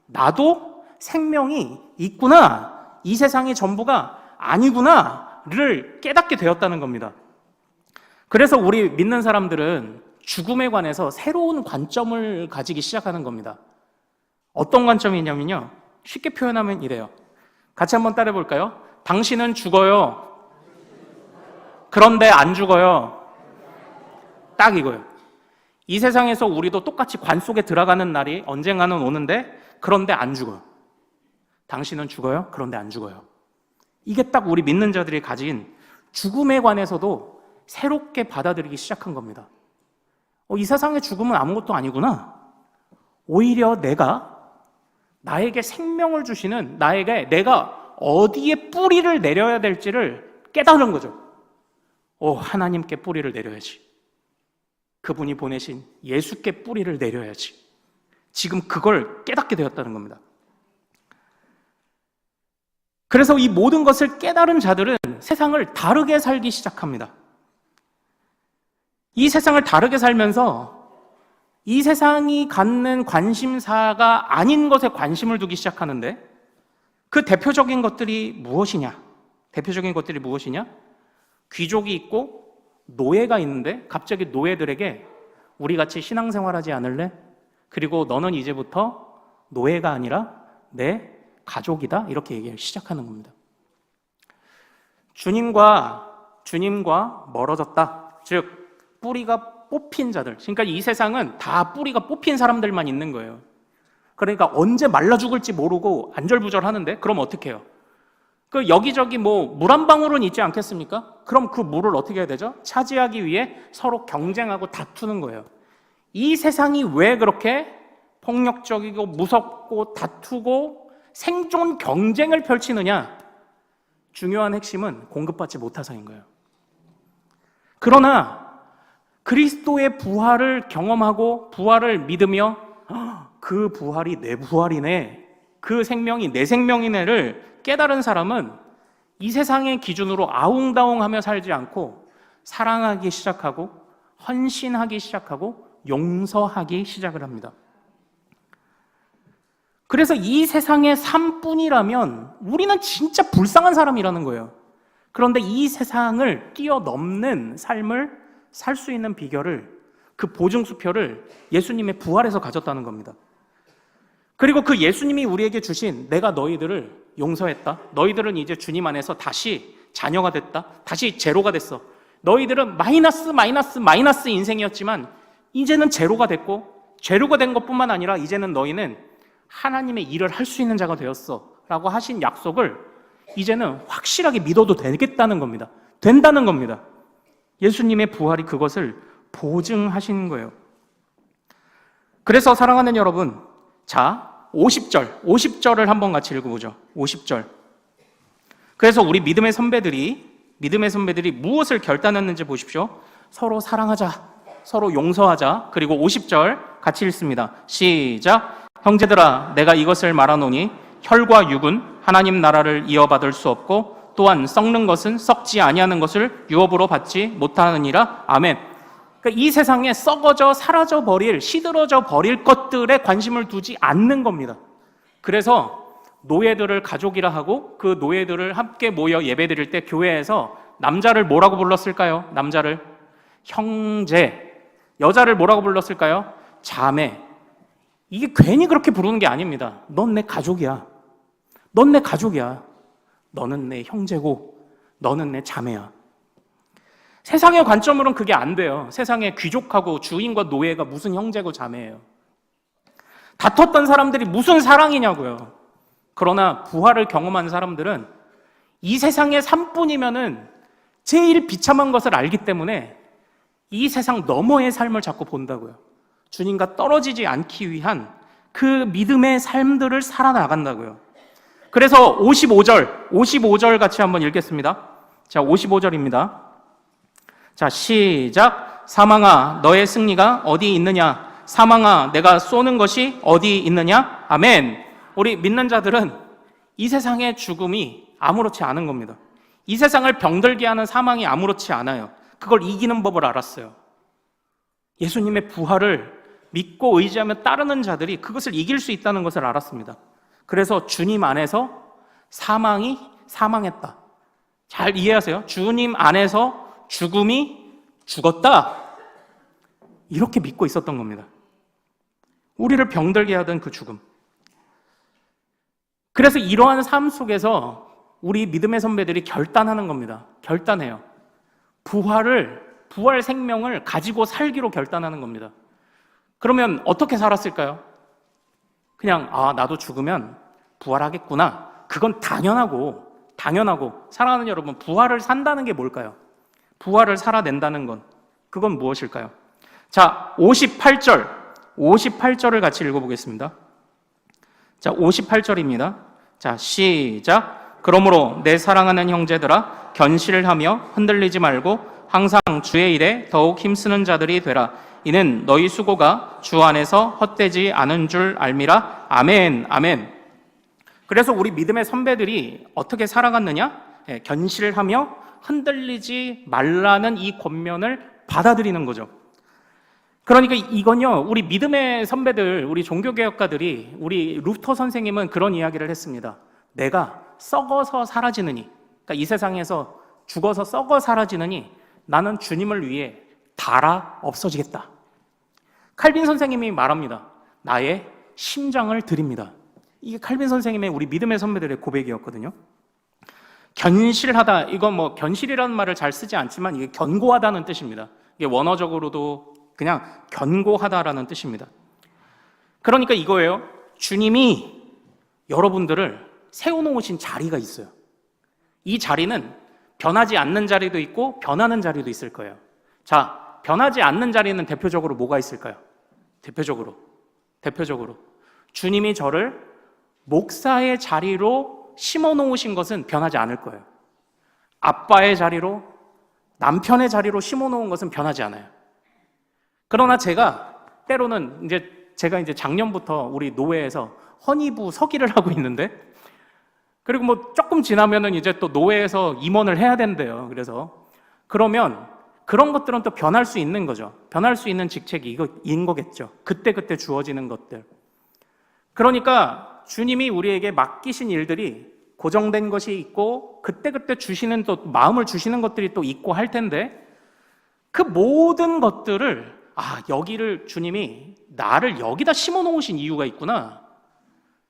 나도 생명이 있구나. 이 세상이 전부가 아니구나를 깨닫게 되었다는 겁니다. 그래서 우리 믿는 사람들은 죽음에 관해서 새로운 관점을 가지기 시작하는 겁니다. 어떤 관점이냐면요, 쉽게 표현하면 이래요. 같이 한번 따라해 볼까요? 당신은 죽어요. 그런데 안 죽어요. 딱 이거예요. 이 세상에서 우리도 똑같이 관 속에 들어가는 날이 언젠가는 오는데 그런데 안 죽어요. 당신은 죽어요? 그런데 안 죽어요. 이게 딱 우리 믿는 자들이 가진 죽음에 관해서도 새롭게 받아들이기 시작한 겁니다. 이 세상의 죽음은 아무것도 아니구나. 오히려 나에게 생명을 주시는 나에게 내가 어디에 뿌리를 내려야 될지를 깨달은 거죠. 하나님께 뿌리를 내려야지. 그분이 보내신 예수께 뿌리를 내려야지. 지금 그걸 깨닫게 되었다는 겁니다. 그래서 이 모든 것을 깨달은 자들은 세상을 다르게 살기 시작합니다. 이 세상을 다르게 살면서 이 세상이 갖는 관심사가 아닌 것에 관심을 두기 시작하는데 그 대표적인 것들이 무엇이냐? 귀족이 있고 노예가 있는데 갑자기 노예들에게 우리 같이 신앙생활하지 않을래? 그리고 너는 이제부터 노예가 아니라 내 가족이다. 이렇게 얘기를 시작하는 겁니다. 주님과 멀어졌다. 즉 뿌리가 뽑힌 자들. 그러니까 이 세상은 다 뿌리가 뽑힌 사람들만 있는 거예요. 그러니까 언제 말라 죽을지 모르고 안절부절하는데 그럼 어떻게 해요? 그 여기저기 물 한 방울은 있지 않겠습니까? 그럼 그 물을 어떻게 해야 되죠? 차지하기 위해 서로 경쟁하고 다투는 거예요. 이 세상이 왜 그렇게 폭력적이고 무섭고 다투고 생존 경쟁을 펼치느냐? 중요한 핵심은 공급받지 못해서인 거예요. 그러나 그리스도의 부활을 경험하고 부활을 믿으며 그 부활이 내 부활이네, 그 생명이 내 생명이네를 깨달은 사람은 이 세상의 기준으로 아웅다웅하며 살지 않고 사랑하기 시작하고 헌신하기 시작하고 용서하기 시작을 합니다. 그래서 이 세상의 삶뿐이라면 우리는 진짜 불쌍한 사람이라는 거예요. 그런데 이 세상을 뛰어넘는 삶을 살 수 있는 비결을, 그 보증수표를 예수님의 부활에서 가졌다는 겁니다. 그리고 그 예수님이 우리에게 주신 내가 너희들을 용서했다. 너희들은 이제 주님 안에서 다시 자녀가 됐다. 다시 제로가 됐어. 너희들은 마이너스 인생이었지만 이제는 제로가 됐고, 제로가 된 것뿐만 아니라 이제는 너희는 하나님의 일을 할 수 있는 자가 되었어 라고 하신 약속을 이제는 확실하게 믿어도 되겠다는 겁니다. 된다는 겁니다. 예수님의 부활이 그것을 보증하신 거예요. 그래서 사랑하는 여러분, 자 50절을 한번 같이 읽어보죠. 50절. 그래서 우리 믿음의 선배들이 무엇을 결단했는지 보십시오. 서로 사랑하자, 서로 용서하자. 그리고 50절 같이 읽습니다. 시작. 형제들아, 내가 이것을 말하노니 혈과 육은 하나님 나라를 이어받을 수 없고 또한 썩는 것은 썩지 아니하는 것을 유업으로 받지 못하느니라. 아멘. 그러니까 이 세상에 썩어져 사라져 버릴, 시들어져 버릴 것들에 관심을 두지 않는 겁니다. 그래서 노예들을 가족이라 하고 그 노예들을 함께 모여 예배드릴 때 교회에서 남자를 뭐라고 불렀을까요? 남자를 형제, 여자를 뭐라고 불렀을까요? 자매. 이게 괜히 그렇게 부르는 게 아닙니다. 넌 내 가족이야. 넌 내 가족이야. 너는 내 형제고 너는 내 자매야. 세상의 관점으로는 그게 안 돼요. 세상의 귀족하고 주인과 노예가 무슨 형제고 자매예요. 다퉜던 사람들이 무슨 사랑이냐고요. 그러나 부활을 경험한 사람들은 이 세상의 삶뿐이면은 제일 비참한 것을 알기 때문에 이 세상 너머의 삶을 자꾸 본다고요. 주님과 떨어지지 않기 위한 그 믿음의 삶들을 살아나간다고요. 그래서 55절 같이 한번 읽겠습니다. 자, 55절입니다. 자, 시작. 사망아, 너의 승리가 어디 있느냐? 사망아, 내가 쏘는 것이 어디 있느냐? 아멘. 우리 믿는 자들은 이 세상의 죽음이 아무렇지 않은 겁니다. 이 세상을 병들게 하는 사망이 아무렇지 않아요. 그걸 이기는 법을 알았어요. 예수님의 부활을 믿고 의지하며 따르는 자들이 그것을 이길 수 있다는 것을 알았습니다. 그래서 주님 안에서 사망이 사망했다. 잘 이해하세요? 주님 안에서 죽음이 죽었다. 이렇게 믿고 있었던 겁니다. 우리를 병들게 하던 그 죽음. 그래서 이러한 삶 속에서 우리 믿음의 선배들이 결단하는 겁니다. 결단해요. 부활 생명을 가지고 살기로 결단하는 겁니다. 그러면 어떻게 살았을까요? 그냥 나도 죽으면 부활하겠구나. 그건 당연하고 사랑하는 여러분, 부활을 산다는 게 뭘까요? 부활을 살아낸다는 건 그건 무엇일까요? 자, 58절을 같이 읽어보겠습니다. 자, 58절입니다. 자, 시작. 그러므로 내 사랑하는 형제들아, 견실하며 흔들리지 말고 항상 주의 일에 더욱 힘쓰는 자들이 되라. 이는 너희 수고가 주 안에서 헛되지 않은 줄 알미라. 아멘, 아멘. 그래서 우리 믿음의 선배들이 어떻게 살아갔느냐? 견실하며 흔들리지 말라는 이 권면을 받아들이는 거죠. 그러니까 이건요, 우리 믿음의 선배들, 우리 종교개혁가들이, 우리 루터 선생님은 그런 이야기를 했습니다. 내가 썩어서 사라지느니, 그러니까 이 세상에서 죽어서 썩어 사라지느니 나는 주님을 위해 달아 없어지겠다. 칼빈 선생님이 말합니다. 나의 심장을 드립니다. 이게 칼빈 선생님의 우리 믿음의 선배들의 고백이었거든요. 견실하다, 이건 뭐 견실이라는 말을 잘 쓰지 않지만 이게 견고하다는 뜻입니다. 이게 원어적으로도 그냥 견고하다라는 뜻입니다. 그러니까 이거예요. 주님이 여러분들을 세워놓으신 자리가 있어요. 이 자리는 변하지 않는 자리도 있고 변하는 자리도 있을 거예요. 자, 변하지 않는 자리는 대표적으로 뭐가 있을까요? 대표적으로 주님이 저를 목사의 자리로 심어놓으신 것은 변하지 않을 거예요. 아빠의 자리로, 남편의 자리로 심어놓은 것은 변하지 않아요. 그러나 때로는 제가 작년부터 우리 노회에서 헌의부 서기를 하고 있는데, 그리고 뭐 조금 지나면은 이제 또 노회에서 임원을 해야 된대요. 그러면 그런 것들은 또 변할 수 있는 거죠. 변할 수 있는 직책이 이거인 거겠죠. 그때 주어지는 것들. 그러니까 주님이 우리에게 맡기신 일들이 고정된 것이 있고 그때 주시는 또 마음을 주시는 것들이 또 있고 할 텐데, 그 모든 것들을 여기를 주님이 나를 여기다 심어 놓으신 이유가 있구나.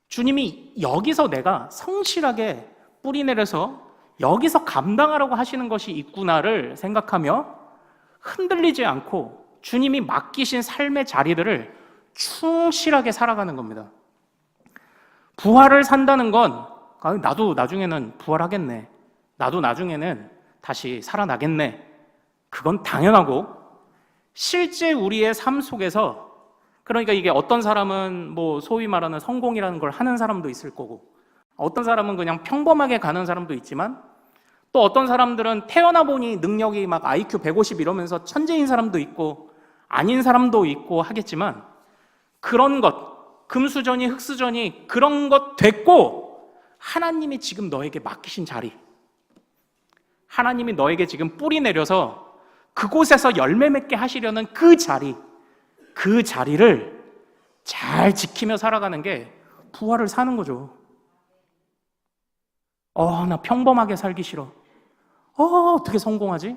주님이 여기서 내가 성실하게 뿌리 내려서 여기서 감당하라고 하시는 것이 있구나를 생각하며 흔들리지 않고 주님이 맡기신 삶의 자리들을 충실하게 살아가는 겁니다. 부활을 산다는 건 나도 나중에는 부활하겠네, 나도 나중에는 다시 살아나겠네, 그건 당연하고, 실제 우리의 삶 속에서, 그러니까 이게 어떤 사람은 뭐 소위 말하는 성공이라는 걸 하는 사람도 있을 거고, 어떤 사람은 그냥 평범하게 가는 사람도 있지만, 또 어떤 사람들은 태어나 보니 능력이 막 IQ 150 이러면서 천재인 사람도 있고 아닌 사람도 있고 하겠지만, 그런 것, 금수저니 흙수저니 그런 것 됐고, 하나님이 지금 너에게 맡기신 자리, 하나님이 너에게 지금 뿌리 내려서 그곳에서 열매 맺게 하시려는 그 자리를 잘 지키며 살아가는 게 부활을 사는 거죠. 나 평범하게 살기 싫어. 어떻게 성공하지?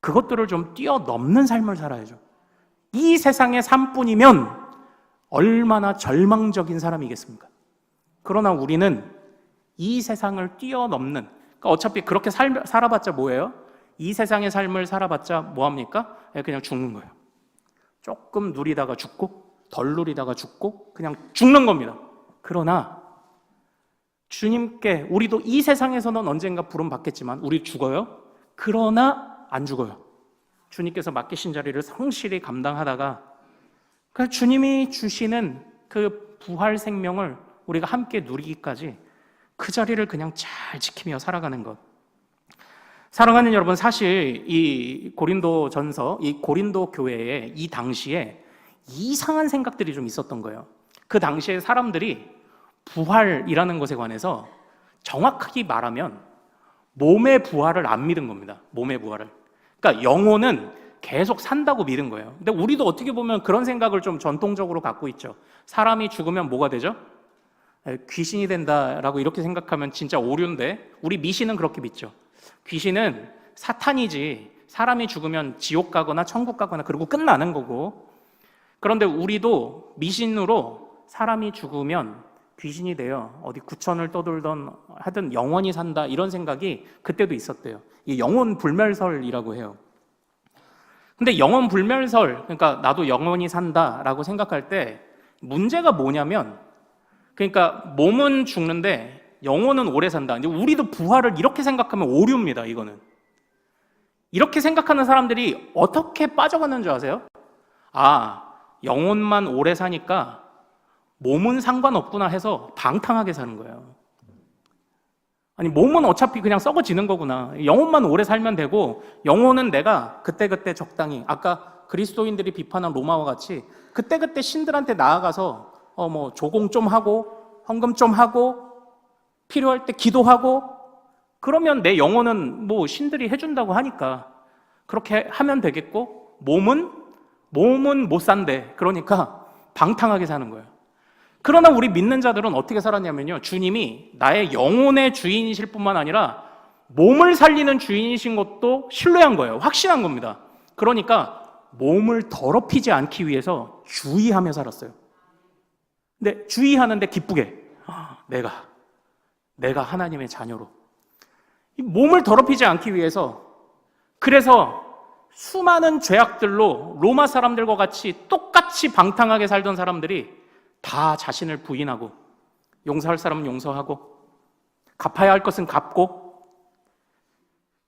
그것들을 좀 뛰어넘는 삶을 살아야죠. 이 세상의 삶뿐이면 얼마나 절망적인 사람이겠습니까? 그러나 우리는 이 세상을 뛰어넘는, 그러니까 어차피 그렇게 살아봤자 뭐예요? 이 세상의 삶을 살아봤자 뭐합니까? 그냥 죽는 거예요. 조금 누리다가 죽고 덜 누리다가 죽고 그냥 죽는 겁니다. 그러나 주님께, 우리도 이 세상에서는 언젠가 부름 받겠지만 우리 죽어요. 그러나 안 죽어요. 주님께서 맡기신 자리를 성실히 감당하다가 그 주님이 주시는 그 부활 생명을 우리가 함께 누리기까지 그 자리를 그냥 잘 지키며 살아가는 것. 사랑하는 여러분, 사실 이 고린도전서, 이 고린도 교회에 이 당시에 이상한 생각들이 좀 있었던 거예요. 그 당시에 사람들이 부활이라는 것에 관해서 정확하게 말하면 몸의 부활을 안 믿은 겁니다. 몸의 부활을. 그러니까 영혼은 계속 산다고 믿은 거예요. 근데 우리도 어떻게 보면 그런 생각을 좀 전통적으로 갖고 있죠. 사람이 죽으면 뭐가 되죠? 귀신이 된다라고 이렇게 생각하면 진짜 오류인데, 우리 미신은 그렇게 믿죠. 귀신은 사탄이지 사람이 죽으면 지옥 가거나 천국 가거나 그러고 끝나는 거고, 그런데 우리도 미신으로 사람이 죽으면 귀신이 되어 어디 구천을 떠돌던 하든 영원히 산다 이런 생각이 그때도 있었대요. 이 영혼 불멸설이라고 해요. 근데 영혼 불멸설, 그러니까 나도 영원히 산다라고 생각할 때 문제가 뭐냐면, 그러니까 몸은 죽는데 영혼은 오래 산다. 근데 우리도 부활을 이렇게 생각하면 오류입니다. 이거는. 이렇게 생각하는 사람들이 어떻게 빠져가는 줄 아세요? 아, 영혼만 오래 사니까 몸은 상관없구나 해서 방탕하게 사는 거예요. 아니, 몸은 어차피 그냥 썩어지는 거구나. 영혼만 오래 살면 되고, 영혼은 내가 그때그때 적당히, 아까 그리스도인들이 비판한 로마와 같이 그때그때 신들한테 나아가서 조공 좀 하고, 헌금 좀 하고, 필요할 때 기도하고, 그러면 내 영혼은 신들이 해준다고 하니까 그렇게 하면 되겠고, 몸은 못 산대. 그러니까 방탕하게 사는 거예요. 그러나 우리 믿는 자들은 어떻게 살았냐면요, 주님이 나의 영혼의 주인이실 뿐만 아니라 몸을 살리는 주인이신 것도 신뢰한 거예요. 확신한 겁니다. 그러니까 몸을 더럽히지 않기 위해서 주의하며 살았어요. 근데 주의하는데 기쁘게, 내가 하나님의 자녀로, 이 몸을 더럽히지 않기 위해서, 그래서 수많은 죄악들로 로마 사람들과 같이 똑같이 방탕하게 살던 사람들이 다 자신을 부인하고, 용서할 사람은 용서하고, 갚아야 할 것은 갚고,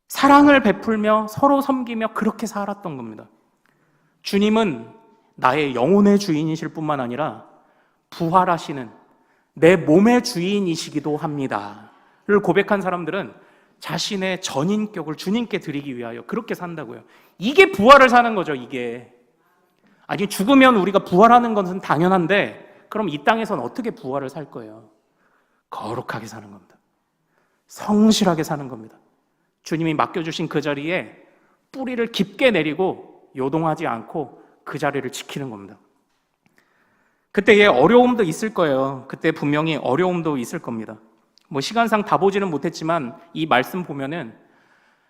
사랑을 베풀며 서로 섬기며 그렇게 살았던 겁니다. 주님은 나의 영혼의 주인이실 뿐만 아니라 부활하시는 내 몸의 주인이시기도 합니다를 고백한 사람들은 자신의 전인격을 주님께 드리기 위하여 그렇게 산다고요. 이게 부활을 사는 거죠. 이게. 아니, 죽으면 우리가 부활하는 것은 당연한데, 그럼 이 땅에서는 어떻게 부활을 살 거예요? 거룩하게 사는 겁니다. 성실하게 사는 겁니다. 주님이 맡겨주신 그 자리에 뿌리를 깊게 내리고 요동하지 않고 그 자리를 지키는 겁니다. 그때에 어려움도 있을 거예요. 그때 분명히 어려움도 있을 겁니다. 시간상 다 보지는 못했지만 이 말씀 보면은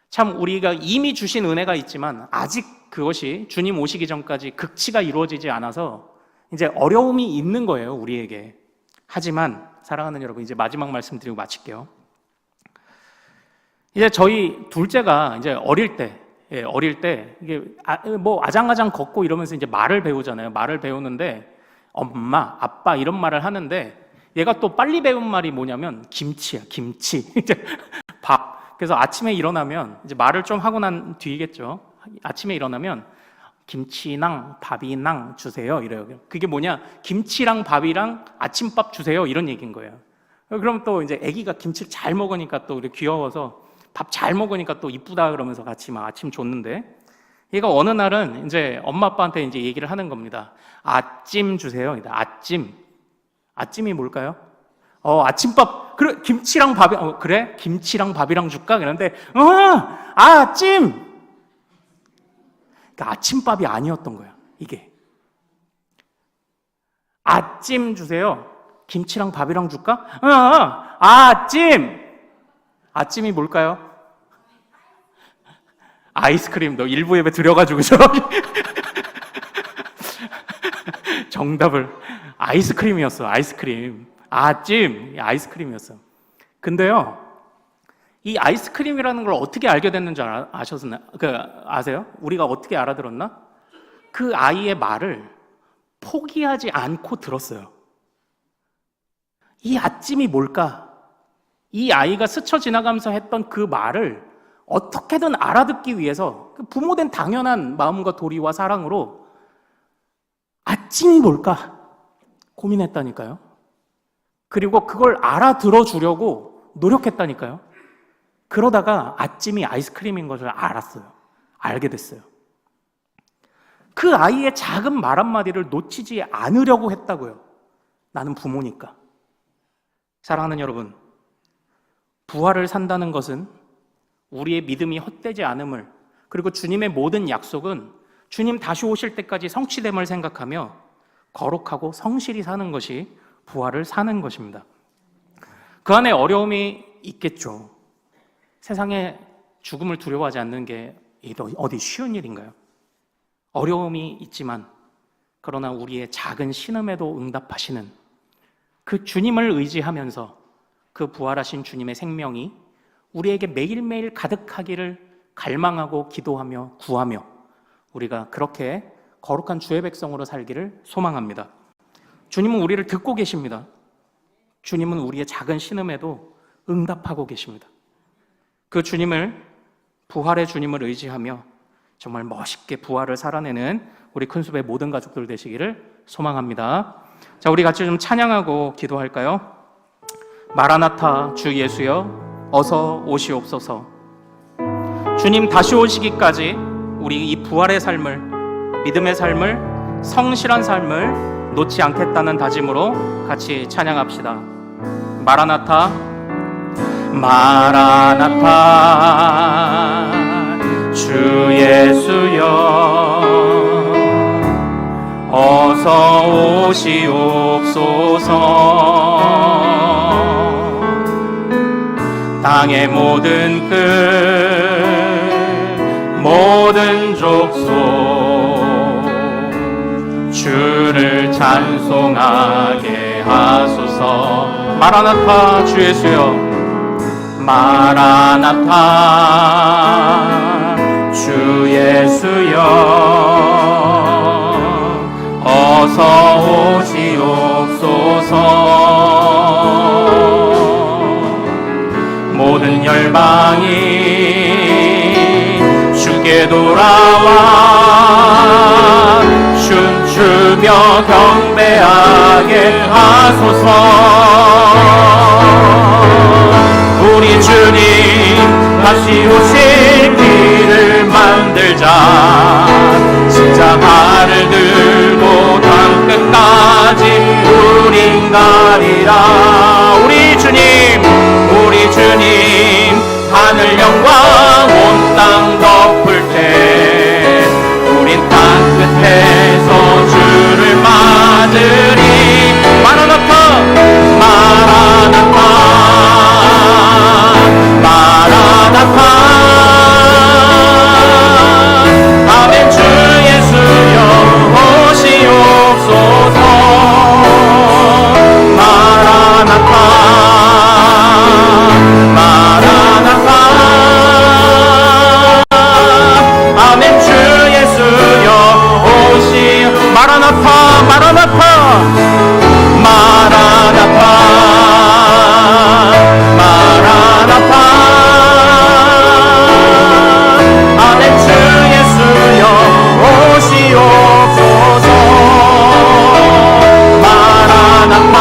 참 우리가 이미 주신 은혜가 있지만 아직 그것이 주님 오시기 전까지 극치가 이루어지지 않아서 이제 어려움이 있는 거예요, 우리에게. 하지만 사랑하는 여러분, 이제 마지막 말씀 드리고 마칠게요. 이제 저희 둘째가 이제 어릴 때 이게 아장아장 걷고 이러면서 이제 말을 배우잖아요. 말을 배우는데 엄마, 아빠 이런 말을 하는데, 얘가 또 빨리 배운 말이 뭐냐면 김치야, 김치. 이제 밥. 그래서 아침에 일어나면 이제 말을 좀 하고 난 뒤겠죠. 아침에 일어나면 김치랑 밥이랑 주세요 이래요. 그게 뭐냐? 김치랑 밥이랑 아침밥 주세요 이런 얘기인 거예요. 그럼 또 이제 아기가 김치를 잘 먹으니까 또 귀여워서 밥 잘 먹으니까 또 이쁘다 그러면서 같이 막 아침 줬는데, 얘가 어느 날은 이제 엄마 아빠한테 이제 얘기를 하는 겁니다. 아찜 주세요. 아찜이 뭘까요? 아침밥. 그래, 김치랑 밥이, 그래? 김치랑 밥이랑 줄까? 그런데, 아찜! 그러니까 아침밥이 아니었던 거야, 이게. 아찜 주세요. 김치랑 밥이랑 줄까? 아찜! 아찜이 뭘까요? 아이스크림. 너 일부 예배 들여가지고 정답을. 아이스크림이었어, 아이스크림. 아찜, 아이스크림이었어. 근데요, 이 아이스크림이라는 걸 어떻게 알게 됐는지 아세요? 우리가 어떻게 알아들었나? 그 아이의 말을 포기하지 않고 들었어요. 이 아찜이 뭘까? 이 아이가 스쳐 지나가면서 했던 그 말을 어떻게든 알아듣기 위해서 부모된 당연한 마음과 도리와 사랑으로 아찜이 뭘까? 고민했다니까요. 그리고 그걸 알아들어 주려고 노력했다니까요. 그러다가 아찜이 아이스크림인 것을 알았어요. 알게 됐어요. 그 아이의 작은 말 한마디를 놓치지 않으려고 했다고요. 나는 부모니까. 사랑하는 여러분, 부활을 산다는 것은 우리의 믿음이 헛되지 않음을, 그리고 주님의 모든 약속은 주님 다시 오실 때까지 성취됨을 생각하며 거룩하고 성실히 사는 것이 부활을 사는 것입니다. 그 안에 어려움이 있겠죠. 세상에 죽음을 두려워하지 않는 게 어디 쉬운 일인가요? 어려움이 있지만, 그러나 우리의 작은 신음에도 응답하시는 그 주님을 의지하면서 그 부활하신 주님의 생명이 우리에게 매일매일 가득하기를 갈망하고 기도하며 구하며 우리가 그렇게 거룩한 주의 백성으로 살기를 소망합니다. 주님은 우리를 듣고 계십니다. 주님은 우리의 작은 신음에도 응답하고 계십니다. 그 주님을, 부활의 주님을 의지하며 정말 멋있게 부활을 살아내는 우리 큰숲의 모든 가족들 되시기를 소망합니다. 자, 우리 같이 좀 찬양하고 기도할까요? 마라나타 주 예수여 어서 오시옵소서. 주님 다시 오시기까지 우리 이 부활의 삶을, 믿음의 삶을, 성실한 삶을 놓지 않겠다는 다짐으로 같이 찬양합시다. 마라나타 마라나타 주 예수여 어서 오시옵소서. 땅의 모든 끝 모든 족속 주를 찬송하게 하소서. 마라나타 주 예수여 마라나타 주 예수여 어서 오시옵소서. 모든 열방이 주께 돌아와 춤추며 경배하게 하소서. 우리 주님 다시 오실 길을 만들자. 십자가를 들고 땅끝까지 우린 가리라. 우리 주님 하늘 영광 온 땅 덮을 때 우린 땅끝에서 주를 맞으리. 마라나타 마라나타 마라나타 아멘. 주 예수여 오시옵소서. 마라나타 마라나타 아멘. 주 예수여 오시 마라나타 마라나타 마라나타 마라나타 아멘. 주 예수여 오시옵소서. 마라나타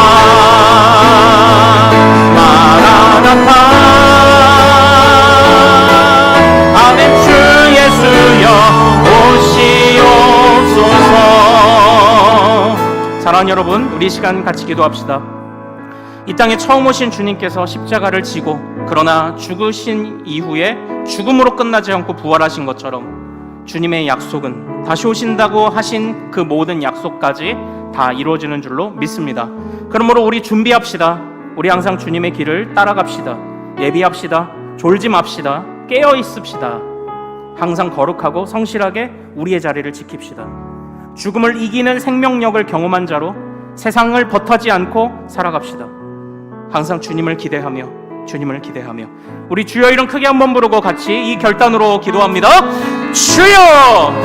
마라나타 아멘. 주 예수여 오시옵소서. 사랑하는 여러분, 우리 시간 같이 기도합시다. 이 땅에 처음 오신 주님께서 십자가를 지고 그러나 죽으신 이후에 죽음으로 끝나지 않고 부활하신 것처럼 주님의 약속은 다시 오신다고 하신 그 모든 약속까지 다 이루어지는 줄로 믿습니다. 그러므로 우리 준비합시다. 우리 항상 주님의 길을 따라갑시다. 예비합시다. 졸지 맙시다. 깨어 있읍시다. 항상 거룩하고 성실하게 우리의 자리를 지킵시다. 죽음을 이기는 생명력을 경험한 자로 세상을 벗하지 않고 살아갑시다. 항상 주님을 기대하며 우리 주여 이름 크게 한번 부르고 같이 이 결단으로 기도합니다. 주여!